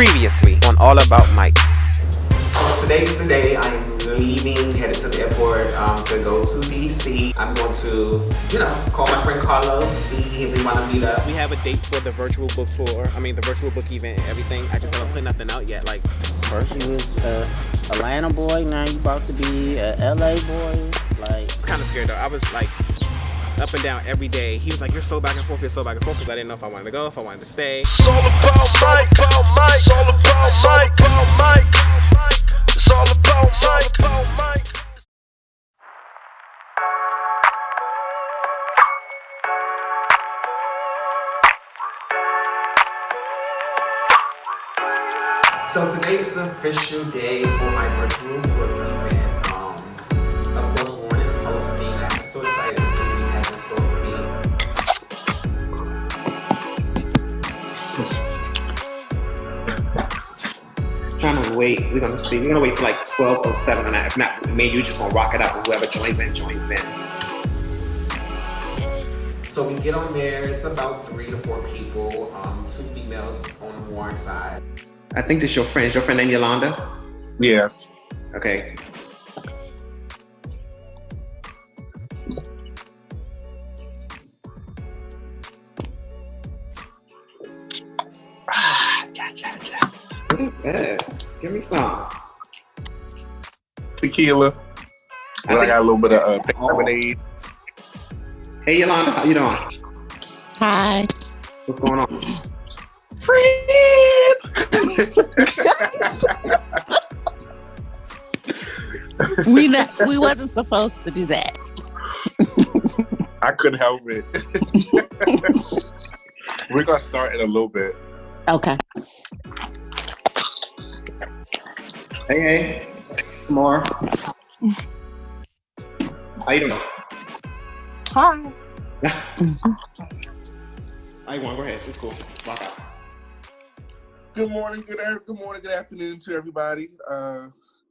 Previously on All About Mike. So today's the day I am leaving, headed to the airport to go to DC. I'm going to, call my friend Carlos, see if we want to meet up. We have a date for the virtual book tour. The virtual book event and everything. I just haven't put nothing out yet. Like, first you was a Atlanta boy, now you about to be a LA boy. Like, kind of scared though. I was like up and down every day. He was like, "You're so back and forth. You're so back and forth," because I didn't know if I wanted to go, if I wanted to stay. It's all about Mike, it's all about Mike, it's all about Mike. So today is the official day for my virtual book event. Of course, Warren is hosting. I'm so excited to see what he has in store for me. Trying to wait. We're gonna see. We're gonna wait till like 12:07 on that. If not, me and you just gonna rock it out, and whoever joins in. So we get on there. It's about 3 to 4 people. 2 females on Warren's side. I think this your friend. Is your friend named Yolanda? Yes. Okay. Give me some Tequila. And I got a little bit of lemonade. Hey Yolanda, how you doing? Hi. What's going on? We wasn't supposed to do that. I couldn't help it. We're gonna start in a little bit. Okay. Hey. More. How you doing? Hi. I want go ahead. It's cool. Lock out. Good morning, good afternoon to everybody.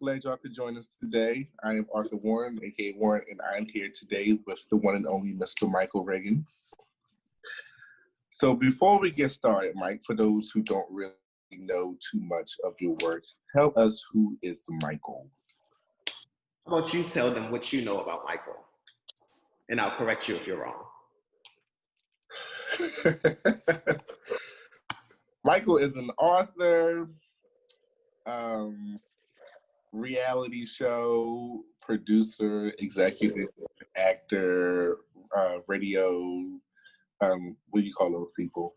Glad y'all could join us today. I am Arthur Warren, aka Warren, and I am here today with the one and only Mr. Michael Riggins. So before we get started, Mike, for those who don't really know too much of your work, tell us who is the Michael. How about you tell them what you know about Michael? And I'll correct you if you're wrong. Michael is an author, reality show producer, executive actor, radio, what do you call those people?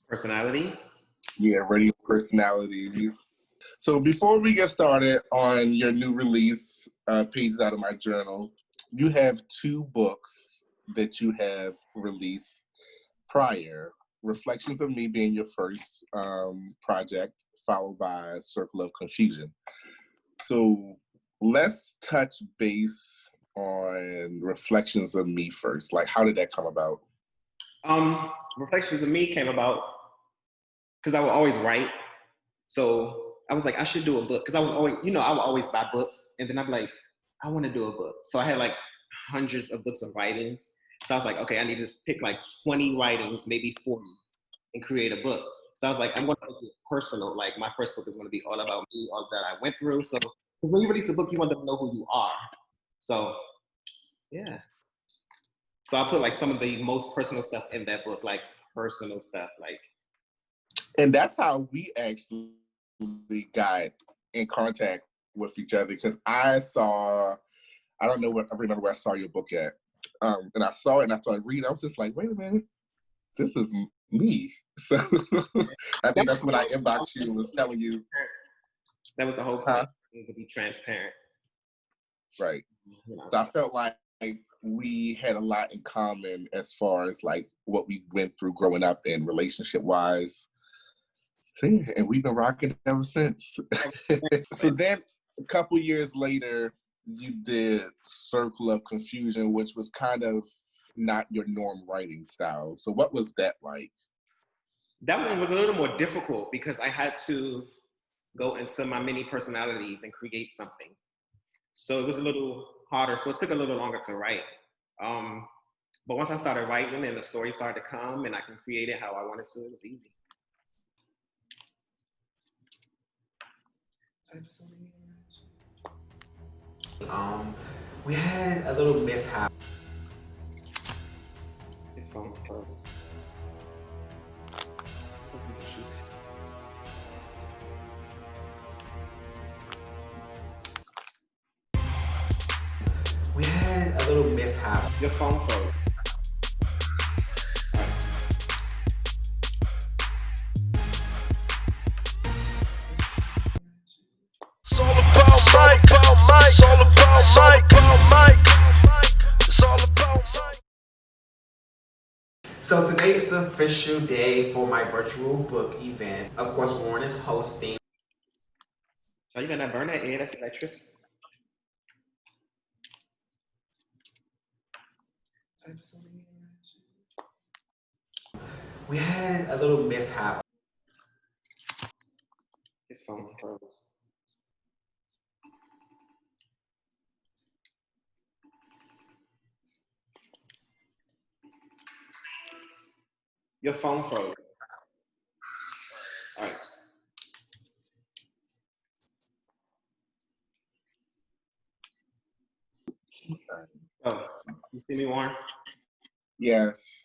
Personalities? Yeah, radio personalities. So before we get started on your new release, Pages Out of My Journal, you have 2 books that you have released prior. Reflections of Me being your first project, followed by Circle of Confusion. So let's touch base on Reflections of Me first. Like, how did that come about? Reflections of Me came about because I would always write. So I was like, I should do a book. Because I was always, I would always buy books. And then I'd be like, I want to do a book. So I had like hundreds of books of writings. So I was like, okay, I need to pick like 20 writings, maybe 40, and create a book. So I was like, I'm going to make it personal. Like my first book is going to be all about me, all that I went through. So, because when you release a book, you want them to know who you are. So, yeah. So I put like some of the most personal stuff in that book, like personal stuff, like. And that's how we actually got in contact with each other, because I remember where I saw your book at. And I saw it and I started reading. I was just like, wait a minute, this is me. So I think that's when I inboxed you and was telling you. That was the whole point, to be transparent. Right. So I felt like we had a lot in common as far as like what we went through growing up and relationship wise. And we've been rocking ever since. So then a couple years later, you did Circle of Confusion, which was kind of not your norm writing style. So what was that like? That one was a little more difficult because I had to go into my many personalities and create something. So it was a little harder. So it took a little longer to write. But once I started writing and the story started to come and I can create it how I wanted to, it was easy. We had a little mishap. His phone froze. We had a little mishap. Your phone froze. It's all about Mike. It's all about Mike. It's all about Mike. So today is the official day for my virtual book event. Of course, Warren is hosting. Are you gonna burn that air? That's electricity. We had a little mishap. His phone froze. Your phone froze. All right. So, you see me, Warren? Yes.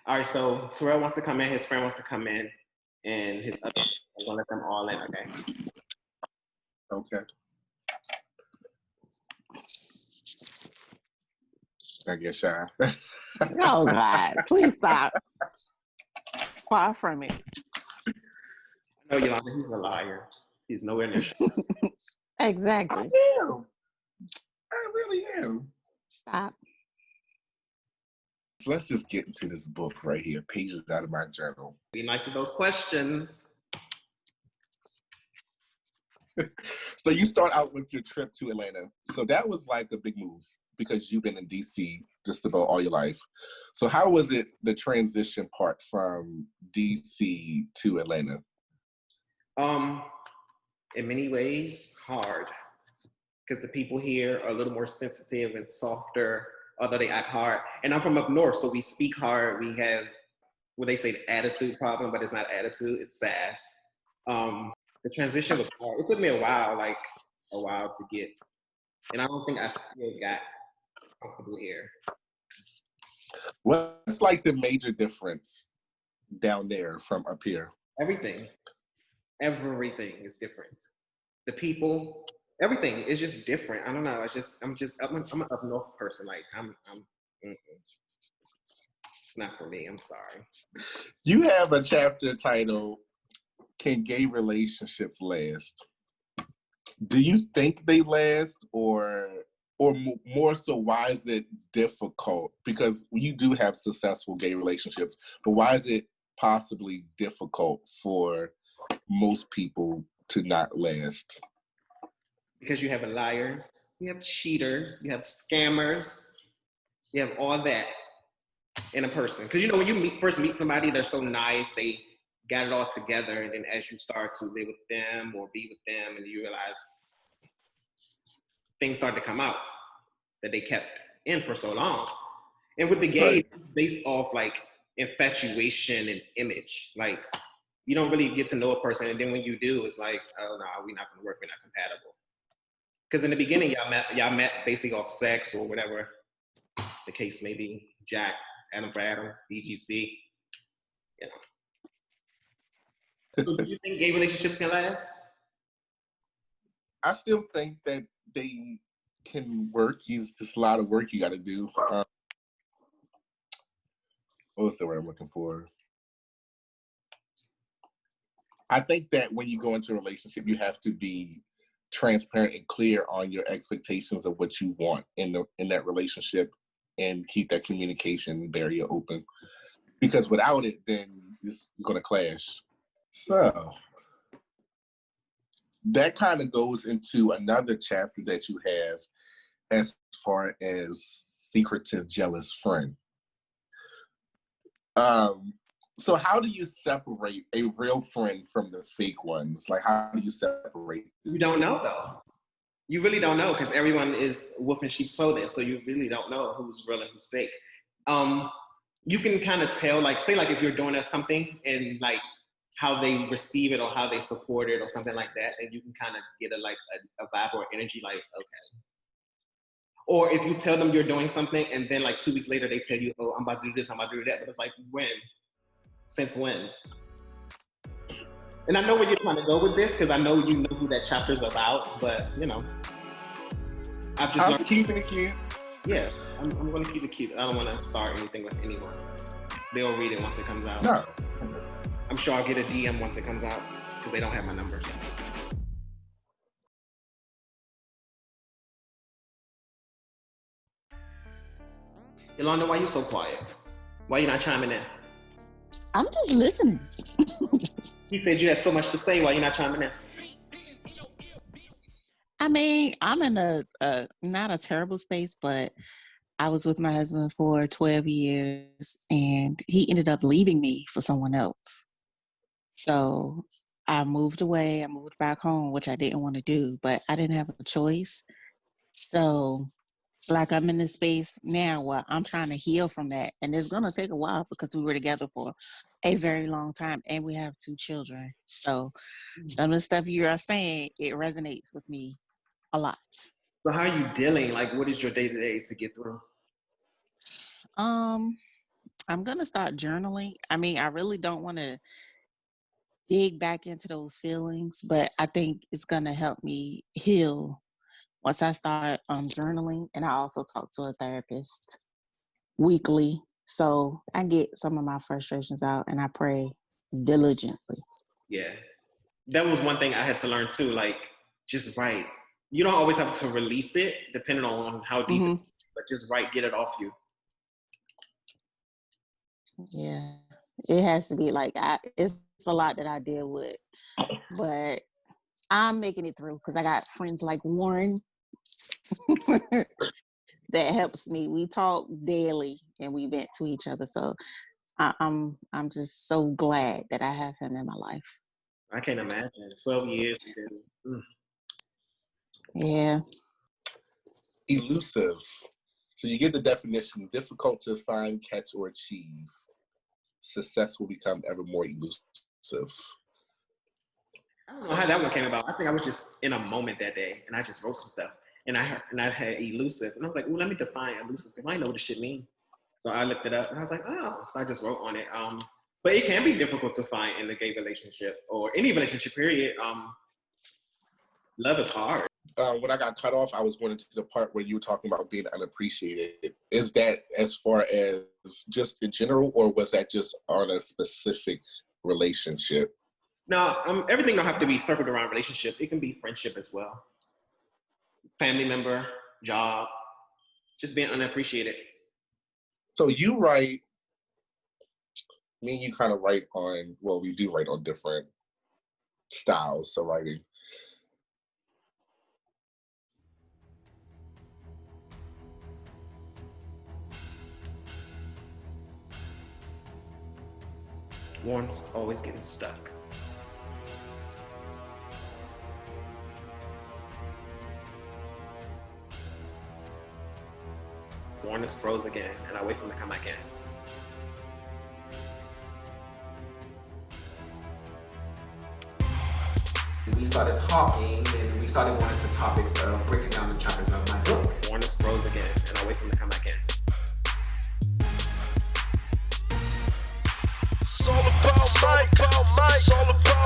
All right, so Terrell wants to come in, his friend wants to come in, and his other, I'm gonna let them all in, okay? Okay. I get shy. Oh God, please stop. Far from it. No, Yolanda, he's a liar. He's nowhere near shy. Exactly. am. I really am. Stop. Let's just get into this book right here, pages out of my journal. Be nice with those questions. So you start out with your trip to Atlanta. So that was like a big move because you've been in DC just about all your life. So how was it, the transition part from DC to Atlanta? In many ways, hard. Because the people here are a little more sensitive and softer, although they act hard. And I'm from up north, so we speak hard. We have what they say the attitude problem, but it's not attitude, it's sass. The transition was hard. It took me a while to get, and I don't think I still got comfortable here. What's like the major difference down there from up here? Everything is different. The people, everything is just different. I don't know. I'm an up north person. Like it's not for me. I'm sorry. You have a chapter titled, Can Gay Relationships Last? Do you think they last, or more so, why is it difficult? Because you do have successful gay relationships, but why is it possibly difficult for most people to not last? Because you have liars, you have cheaters, you have scammers, you have all that in a person. Because when you first meet somebody, they're so nice, they got it all together, and then as you start to live with them or be with them, and you realize things start to come out that they kept in for so long. And with the gays, it's based off like infatuation and image. Like you don't really get to know a person, and then when you do, it's like, oh no, we're not gonna work, we're not compatible. Because in the beginning, y'all met basically off sex or whatever the case may be. Jack, Adam for Adam, BGC, So do you think gay relationships can last? I still think that they can work. It's just a lot of work you got to do. What was the word I'm looking for? I think that when you go into a relationship, you have to be transparent and clear on your expectations of what you want in that relationship, and keep that communication barrier open. Because without it, then it's going to clash. So that kind of goes into another chapter that you have as far as secretive, jealous friend. So how do you separate a real friend from the fake ones? Like, how do you separate them? You don't know though. You really don't know because everyone is wolf in sheep's clothing. So you really don't know who's real and who's fake. You can kind of tell, like, say like if you're doing something and like how they receive it or how they support it or something like that, and you can kind of get a vibe or energy like, okay. Or if you tell them you're doing something and then like 2 weeks later they tell you, oh, I'm about to do this, I'm about to do that, but it's like, when? Since when? And I know where you're trying to go with this because I know you know who that chapter's about, but you know, I'm keeping it cute. Yeah, I'm going to keep it cute. I don't want to start anything with anyone. They'll read it once it comes out. No. I'm sure I'll get a DM once it comes out because they don't have my numbers. Yolanda, why you so quiet? Why you not chiming in? I'm just listening. You said you had so much to say. Why you not chiming in? I mean, I'm in a not a terrible space, but I was with my husband for 12 years and he ended up leaving me for someone else. So I moved away. I moved back home, which I didn't want to do, but I didn't have a choice. So like I'm in this space now where I'm trying to heal from that. And it's going to take a while because we were together for a very long time and we have 2 children. So some of the stuff you are saying, it resonates with me a lot. So how are you dealing? Like, what is your day-to-day to get through? I'm going to start journaling. I mean, I really don't want to dig back into those feelings, but I think it's going to help me heal once I start journaling. And I also talk to a therapist weekly. So I get some of my frustrations out and I pray diligently. Yeah. That was one thing I had to learn too. Like, just write. You don't always have to release it depending on how deep it is, but just write, get it off you. Yeah. It has to be like, it's a lot that I deal with, but I'm making it through because I got friends like Warren that helps me. We talk daily and we vent to each other. So I'm just so glad that I have him in my life. I can't imagine 12 years. Yeah. Elusive. So you get the definition: difficult to find, catch, or achieve. Success will become ever more elusive. I don't know how that one came about. I think I was just in a moment that day and I just wrote some stuff. And I had elusive. And I was like, ooh, let me define elusive because I know what this shit means. So I looked it up and I was like, oh. So I just wrote on it. But it can be difficult to find in a gay relationship or any relationship, period. Love is hard. When I got cut off, I was going to the part where you were talking about being unappreciated. Is that as far as just in general, or was that just on a specific relationship? No, everything don't have to be circled around relationship. It can be friendship as well. Family member, job, just being unappreciated. So you write, me and you kind of write on, well, we do write on different styles of writing. Warren's always getting stuck. Warren is froze again, and I wait for him to come back in. We started talking, and we started going into topics of breaking down the chapters of my book. Warren is froze again, and I wait for him to come back in. It's all about Mike, it's all about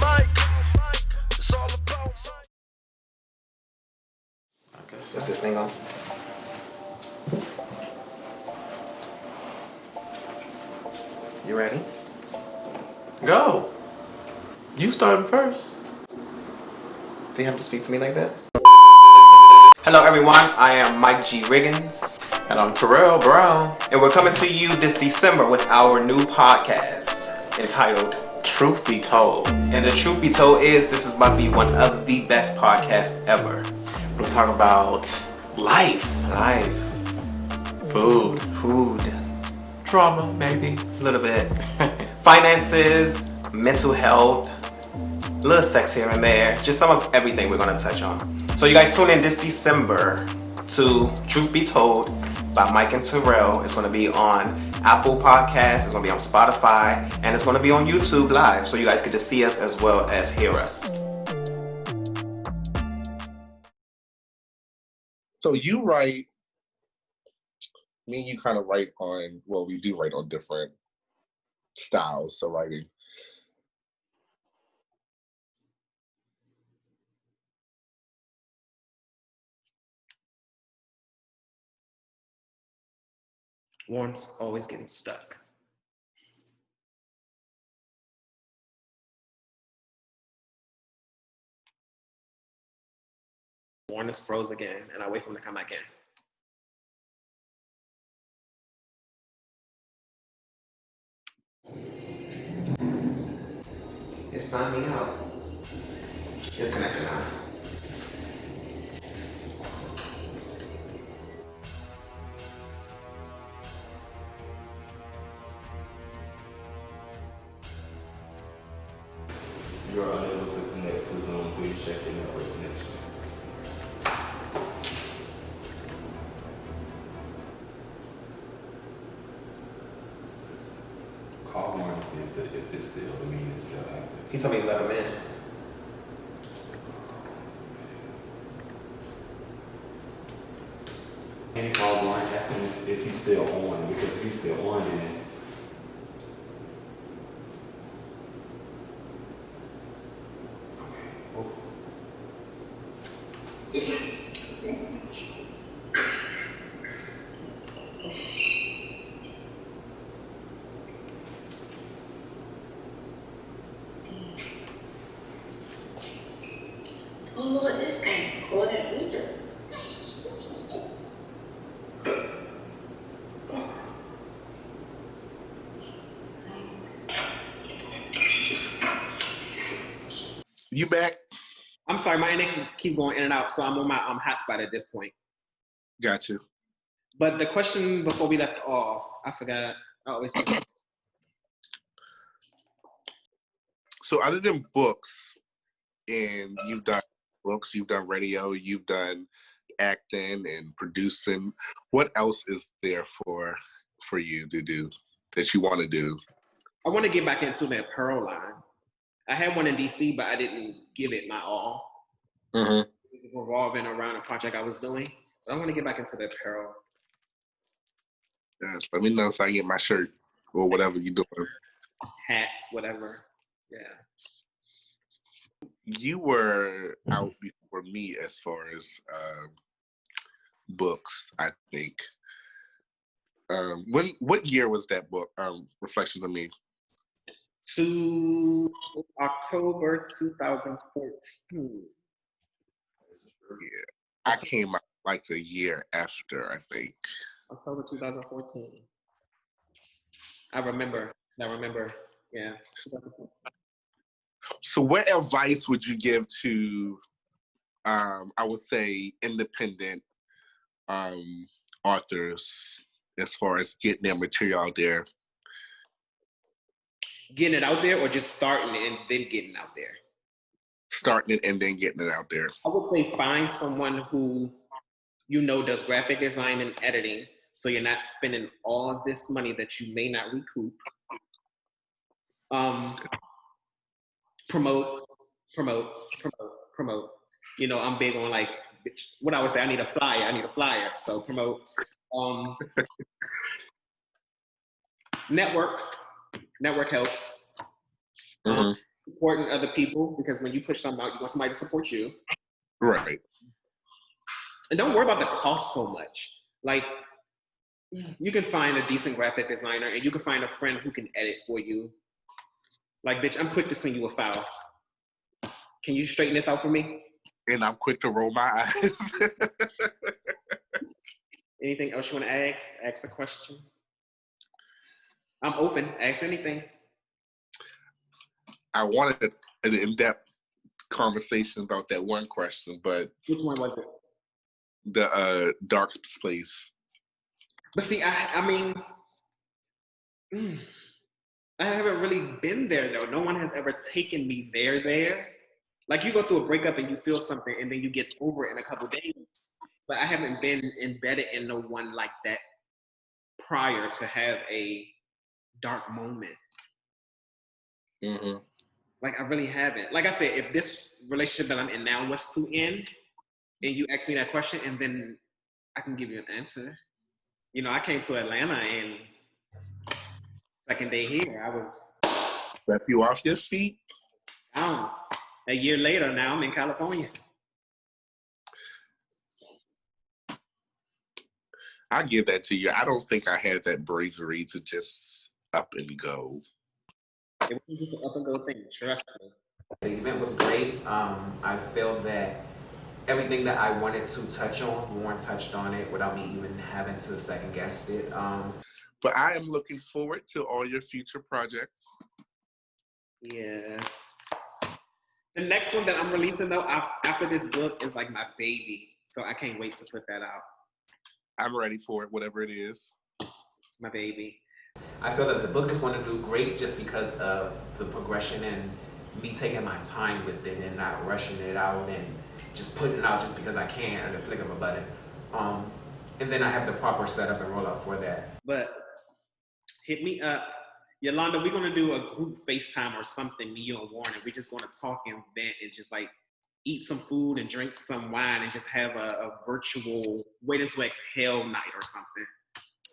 Mike, it's all about Mike. Okay, is this thing on? You ready? Go. You starting first. Do you have to speak to me like that? Hello everyone, I am Mike G. Riggins. And I'm Terrell Brown. And we're coming to you this December with our new podcast entitled Truth Be Told. And the truth be told is this is about to be one of the best podcasts ever. We'll talk about life, Food, trauma, maybe. a little bit, finances, mental health, a little sex here and there, just some of everything we're going to touch on. So you guys tune in this December to Truth Be Told by Mike and Terrell. It's going to be on Apple Podcasts, it's going to be on Spotify, and it's going to be on YouTube Live, so you guys get to see us as well as hear us. So you write, me and you kind of write on, well, we do write on different styles of writing. Warren's always getting stuck. Warren is froze again, and I wait for him to come back in. It's signing out. It's connected now. You are unable to connect to Zoom. Please check your network connection. Call Warren and see if it's still, the meeting is still active. He told me to let him in. Can you call Warren and ask him is he still on? Because if he's still on, then Oh Lord, this ain't recorded either. You back? I'm sorry, my internet keep going in and out, so I'm on my hotspot at this point. Got you. But the question before we left off, I forgot. I always forget. So other than books, and you've done books, you've done radio, you've done acting and producing, what else is there for you to do that you want to do? I want to get back into that Pearl line. I had one in DC, but I didn't give it my all. Mm-hmm. It was revolving around a project I was doing. But I want to get back into that Pearl. Yes, let me know so I can get my shirt or whatever you're doing. Hats, whatever. Yeah. You were out before me as far as books, I think. What year was that book, Reflections of Me? To October 2014. Yeah, I came out like a year after, I think. October 2014. I remember. Yeah, 2014. So what advice would you give to, I would say, independent authors as far as getting their material out there? Getting it out there or just starting it and then getting out there? Starting it and then getting it out there. I would say find someone who you know does graphic design and editing, so you're not spending all of this money that you may not recoup. Promote. You know, I'm big on like what I would say. I need a flyer. So promote. Network helps. Mm-hmm. Supporting other people, because when you push something out, you want somebody to support you. Right. And don't worry about the cost so much. Like, you can find a decent graphic designer and you can find a friend who can edit for you. Like, bitch, I'm quick to send you a file. Can you straighten this out for me? And I'm quick to roll my eyes. Anything else you want to ask? Ask a question. I'm open. Ask anything. I wanted an in-depth conversation about that one question, but Which one was it? the dark space. But see, I mean, I haven't really been there though. No one has ever taken me there. Like, you go through a breakup and you feel something and then you get over it in a couple days. But I haven't been embedded in no one like that prior to have a dark moment. Mm-hmm. Like I really haven't. Like I said, if this relationship that I'm in now was to end, and you ask me that question, and then I can give you an answer. You know, I came to Atlanta and second day here, I was Left you off your feet. down. A year later, now I'm in California. I give that to you. I don't think I had that bravery to just up and go. It wasn't just an up and go thing. Trust me. The event was great. I felt that everything that I wanted to touch on, Warren touched on it without me even having to second guess it. But I am looking forward to all your future projects. Yes. The next one that I'm releasing though after this book is like my baby, so I can't wait to put that out. I'm ready for it, whatever it is. My baby. I feel that the book is going to do great just because of the progression and me taking my time with it and not rushing it out and just putting it out just because I can at the flick of a button. And then I have the proper setup and roll out for that. But hit me up. Yolanda, we're gonna do a group FaceTime or something, me, you, and Warren, and we're just gonna talk and vent and just like eat some food and drink some wine and just have a virtual wait until exhale night or something.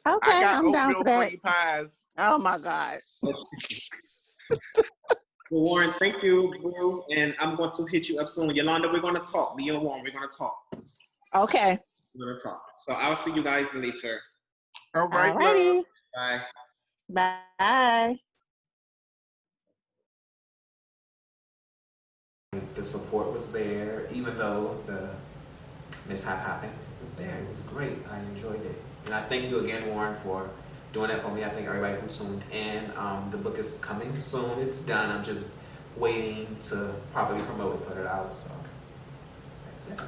Okay, I got I'm down oatmeal for that. cream pies. Oh my God. Well, Warren, thank you, boo. And I'm going to hit you up soon. Yolanda, we're gonna talk. Me and Warren, we're gonna talk. Okay. We're gonna talk. So I'll see you guys later. All right, Alrighty. love. Bye. Bye. The support was there, even though the mishap happened. It was there. It was great. I enjoyed it. And I thank you again, Warren, for doing that for me. I thank everybody who tuned in. The book is coming soon. It's done. I'm just waiting to properly promote it, put it out. So that's it.